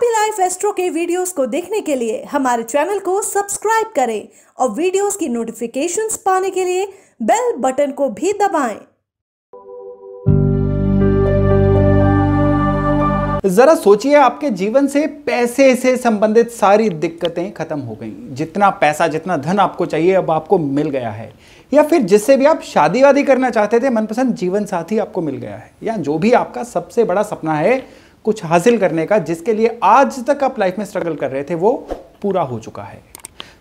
Happy life astro के videos को देखने के लिए हमारे चैनल को सब्सक्राइब करें और वीडियोस की नोटिफिकेशंस पाने के लिए बेल बटन को भी दबाएं। जरा सोचिए, आपके जीवन से पैसे से संबंधित सारी दिक्कतें खत्म हो गई। जितना पैसा, जितना धन आपको चाहिए अब आपको मिल गया है, या फिर जिससे भी आप शादी वादी करना चाहते थे, मनपसंद जीवन साथी आपको मिल गया है, या जो भी आपका सबसे बड़ा सपना है कुछ हासिल करने का, जिसके लिए आज तक आप लाइफ में स्ट्रगल कर रहे थे, वो पूरा हो चुका है।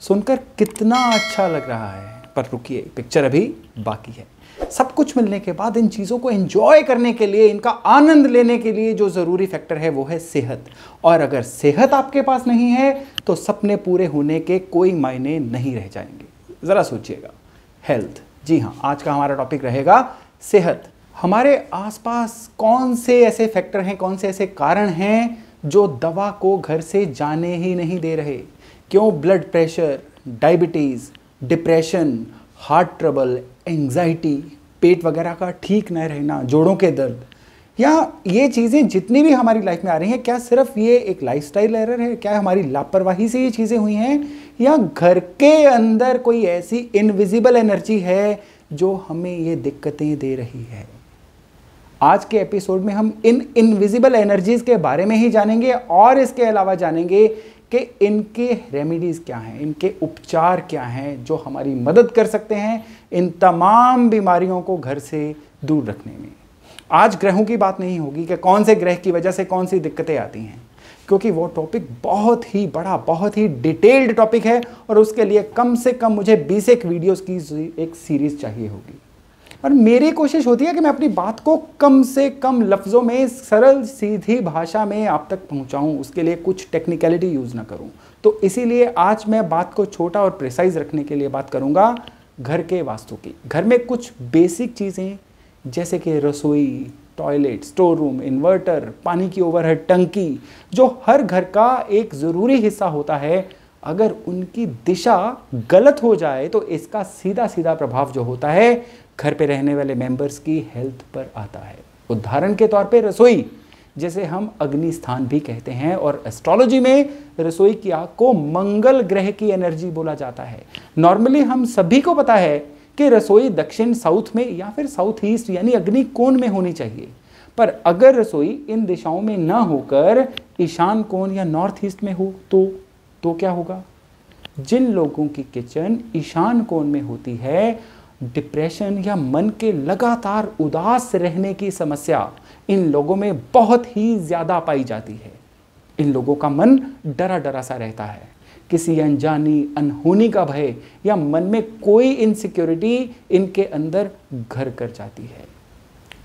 सुनकर कितना अच्छा लग रहा है। पर रुकिए, पिक्चर अभी बाकी है। सब कुछ मिलने के बाद इन चीज़ों को एंजॉय करने के लिए, इनका आनंद लेने के लिए जो ज़रूरी फैक्टर है वो है सेहत। और अगर सेहत आपके पास नहीं है तो सपने पूरे होने के कोई मायने नहीं रह जाएंगे। ज़रा सोचिएगा, हेल्थ। जी हाँ, आज का हमारा टॉपिक रहेगा सेहत। हमारे आसपास कौन से ऐसे फैक्टर हैं, कौन से ऐसे कारण हैं जो दवा को घर से जाने ही नहीं दे रहे? क्यों blood pressure, diabetes, depression, heart trouble, anxiety, पेट वगैरह का ठीक न रहना, जोड़ों के दर्द, या ये चीज़ें जितनी भी हमारी लाइफ में आ रही हैं, क्या सिर्फ ये एक लाइफस्टाइल एरर है? क्या हमारी लापरवाही से ये चीज़ें हुई हैं, या घर के अंदर कोई ऐसी इनविजिबल एनर्जी है जो हमें ये दिक्कतें दे रही है? आज के एपिसोड में हम इन इनविजिबल एनर्जीज के बारे में ही जानेंगे, और इसके अलावा जानेंगे कि इनके रेमेडीज़ क्या हैं, इनके उपचार क्या हैं जो हमारी मदद कर सकते हैं इन तमाम बीमारियों को घर से दूर रखने में। आज ग्रहों की बात नहीं होगी कि कौन से ग्रह की वजह से कौन सी दिक्कतें आती हैं, क्योंकि वो टॉपिक बहुत ही बड़ा, बहुत ही डिटेल्ड टॉपिक है, और उसके लिए कम से कम मुझे 20 एक वीडियोज़ की एक सीरीज़ चाहिए होगी। और मेरी कोशिश होती है कि मैं अपनी बात को कम से कम लफ्ज़ों में, सरल सीधी भाषा में आप तक पहुंचाऊं, उसके लिए कुछ टेक्निकलिटी यूज़ ना करूं। तो इसीलिए आज मैं बात को छोटा और प्रिसाइज रखने के लिए बात करूंगा घर के वास्तु की। घर में कुछ बेसिक चीज़ें जैसे कि रसोई, टॉयलेट, स्टोर रूम, इन्वर्टर, पानी की ओवरहेड टंकी, जो हर घर का एक ज़रूरी हिस्सा होता है, अगर उनकी दिशा गलत हो जाए तो इसका सीधा सीधा प्रभाव जो होता है घर पे रहने वाले मेंबर्स की हेल्थ पर आता है। उदाहरण के तौर पे रसोई, जैसे हम अग्नि स्थान भी कहते हैं, और एस्ट्रोलॉजी में रसोई की आग को मंगल ग्रह की एनर्जी बोला जाता है। नॉर्मली हम सभी को पता है कि रसोई दक्षिण, साउथ में या फिर साउथ ईस्ट यानी अग्नि कोण में होनी चाहिए, पर अगर रसोई इन दिशाओं में ना होकर ईशान कोण या नॉर्थ ईस्ट में हो तो क्या होगा? जिन लोगों की किचन ईशान कोण में होती है, डिप्रेशन या मन के लगातार उदास रहने की समस्या इन लोगों में बहुत ही ज़्यादा पाई जाती है। इन लोगों का मन डरा डरा सा रहता है, किसी अनजानी, अनहोनी का भय या मन में कोई इनसिक्योरिटी इनके अंदर घर कर जाती है।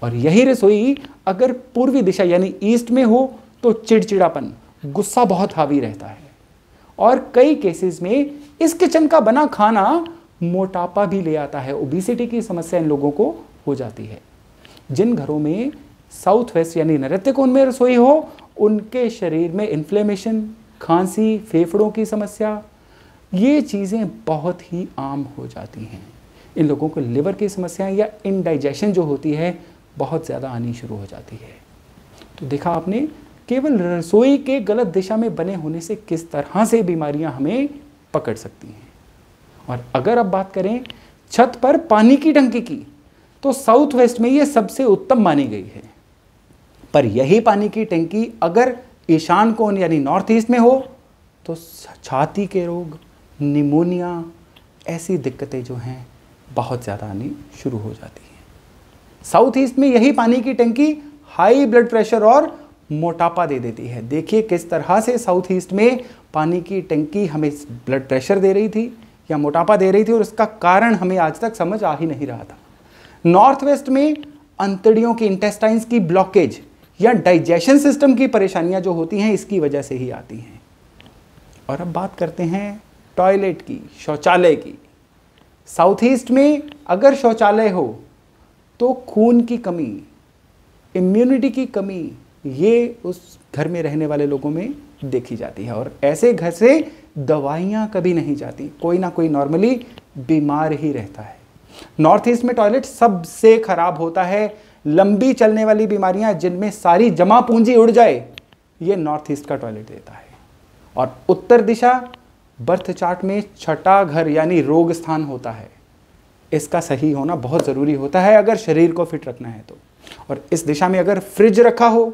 और यही रसोई अगर पूर्वी दिशा यानी ईस्ट में हो तो चिड़चिड़ापन, गुस्सा बहुत हावी रहता है, और कई केसेस में इस किचन का बना खाना मोटापा भी ले आता है। ओबेसिटी की समस्या इन लोगों को हो जाती है। जिन घरों में साउथ वेस्ट यानी नैऋत्य कोण में रसोई हो, उनके शरीर में इन्फ्लेमेशन, खांसी, फेफड़ों की समस्या, ये चीज़ें बहुत ही आम हो जाती हैं। इन लोगों को लिवर की समस्याएं या इनडाइजेशन जो होती है बहुत ज़्यादा आनी शुरू हो जाती है। तो देखा आपने, केवल रसोई के गलत दिशा में बने होने से किस तरह से बीमारियां हमें पकड़ सकती हैं। और अगर अब बात करें छत पर पानी की टंकी की, तो साउथ वेस्ट में ये सबसे उत्तम मानी गई है। पर यही पानी की टंकी अगर ईशान कोण यानी नॉर्थ ईस्ट में हो तो छाती के रोग, निमोनिया, ऐसी दिक्कतें जो हैं बहुत ज़्यादा आनी शुरू हो जाती हैं। साउथ ईस्ट में यही पानी की टंकी हाई ब्लड प्रेशर और मोटापा दे देती है। देखिए किस तरह से साउथ ईस्ट में पानी की टंकी हमें ब्लड प्रेशर दे रही थी या मोटापा दे रही थी, और इसका कारण हमें आज तक समझ आ ही नहीं रहा था। नॉर्थ वेस्ट में अंतड़ियों की, इंटेस्टाइन्स की ब्लॉकेज या डाइजेशन सिस्टम की परेशानियां जो होती हैं, इसकी वजह से ही आती हैं। और अब बात करते हैं टॉयलेट की, शौचालय की। साउथ ईस्ट में अगर शौचालय हो तो खून की कमी, इम्यूनिटी की कमी, ये उस घर में रहने वाले लोगों में देखी जाती है, और ऐसे घर से दवाइयाँ कभी नहीं जाती। कोई ना कोई नॉर्मली बीमार ही रहता है। नॉर्थ ईस्ट में टॉयलेट सबसे खराब होता है। लंबी चलने वाली बीमारियां जिनमें सारी जमा पूंजी उड़ जाए, ये नॉर्थ ईस्ट का टॉयलेट देता है। और उत्तर दिशा बर्थ चार्ट में छठा घर यानी रोग स्थान होता है। इसका सही होना बहुत ज़रूरी होता है अगर शरीर को फिट रखना है तो। और इस दिशा में अगर फ्रिज रखा हो,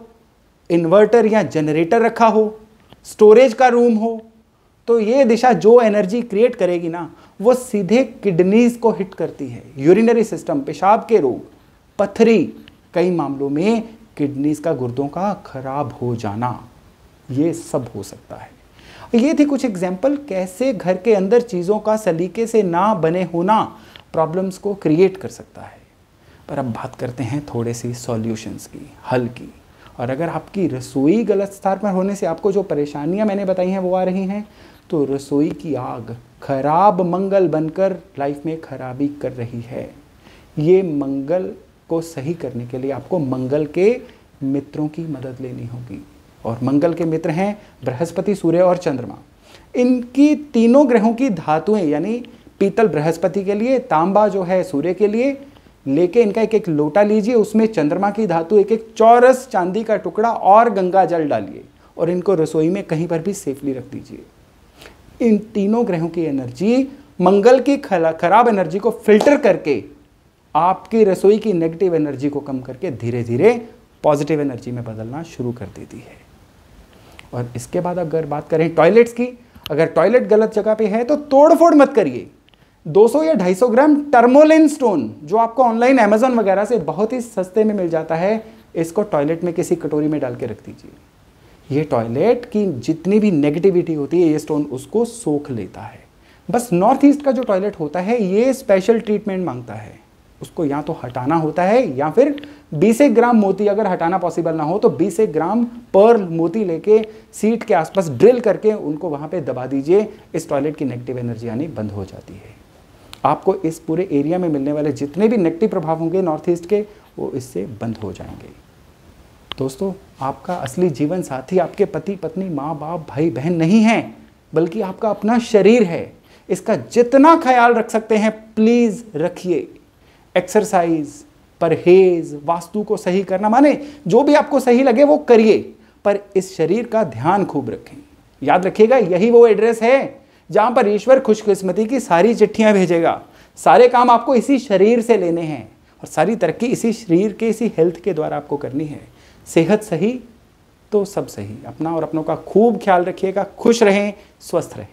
इन्वर्टर या जनरेटर रखा हो, स्टोरेज का रूम हो, तो ये दिशा जो एनर्जी क्रिएट करेगी ना, वो सीधे किडनीज को हिट करती है। यूरिनरी सिस्टम, पेशाब के रोग, पथरी, कई मामलों में किडनीज का, गुर्दों का खराब हो जाना, ये सब हो सकता है। ये थी कुछ एग्जाम्पल कैसे घर के अंदर चीज़ों का सलीके से ना बने होना प्रॉब्लम्स को क्रिएट कर सकता है। पर अब बात करते हैं थोड़े सी सॉल्यूशंस की, हल की। और अगर आपकी रसोई गलत स्थान पर होने से आपको जो परेशानियां मैंने बताई हैं वो आ रही हैं, तो रसोई की आग खराब मंगल बनकर लाइफ में खराबी कर रही है। ये मंगल को सही करने के लिए आपको मंगल के मित्रों की मदद लेनी होगी। और मंगल के मित्र हैं बृहस्पति, सूर्य और चंद्रमा। इनकी तीनों ग्रहों की धातुएं, यानी पीतल बृहस्पति के लिए, तांबा जो है सूर्य के लिए, लेके इनका एक एक लोटा लीजिए, उसमें चंद्रमा की धातु एक एक चौरस चांदी का टुकड़ा और गंगा जल डालिए और इनको रसोई में कहीं पर भी सेफली रख दीजिए। इन तीनों ग्रहों की एनर्जी मंगल की खराब एनर्जी को फिल्टर करके आपकी रसोई की नेगेटिव एनर्जी को कम करके धीरे धीरे पॉजिटिव एनर्जी में बदलना शुरू कर देती है। और इसके बाद अगर बात करें टॉयलेट्स की, अगर टॉयलेट गलत जगह पे है तो तोड़फोड़ मत करिए। 200 या 250 ग्राम टर्मोलिन स्टोन, जो आपको ऑनलाइन अमेजन वगैरह से बहुत ही सस्ते में मिल जाता है, इसको टॉयलेट में किसी कटोरी में डाल के रख दीजिए। ये टॉयलेट की जितनी भी नेगेटिविटी होती है, ये स्टोन उसको सोख लेता है। बस नॉर्थ ईस्ट का जो टॉयलेट होता है ये स्पेशल ट्रीटमेंट मांगता है। उसको या तो हटाना होता है या फिर 20 ग्राम मोती, अगर हटाना पॉसिबल ना हो तो 20 ग्राम पर्ल मोती लेके सीट के आसपास ड्रिल करके उनको वहाँ पे दबा दीजिए। इस टॉयलेट की नेगेटिव एनर्जी आनी बंद हो जाती है। आपको इस पूरे एरिया में मिलने वाले जितने भी नेगेटिव प्रभाव होंगे नॉर्थ ईस्ट के, वो इससे बंद हो जाएंगे। दोस्तों, आपका असली जीवन साथी आपके पति पत्नी, माँ बाप, भाई बहन नहीं है, बल्कि आपका अपना शरीर है। इसका जितना ख्याल रख सकते हैं प्लीज रखिए। एक्सरसाइज, परहेज, वास्तु को सही करना, माने जो भी आपको सही लगे वो करिए, पर इस शरीर का ध्यान खूब रखें। याद रखिएगा, यही वो एड्रेस है जहां पर ईश्वर खुशकिस्मती की सारी चिट्ठियां भेजेगा। सारे काम आपको इसी शरीर से लेने हैं और सारी तरक्की इसी शरीर के, इसी हेल्थ के द्वारा आपको करनी है। सेहत सही तो सब सही। अपना और अपनों का खूब ख्याल रखिएगा। खुश रहें, स्वस्थ रहें।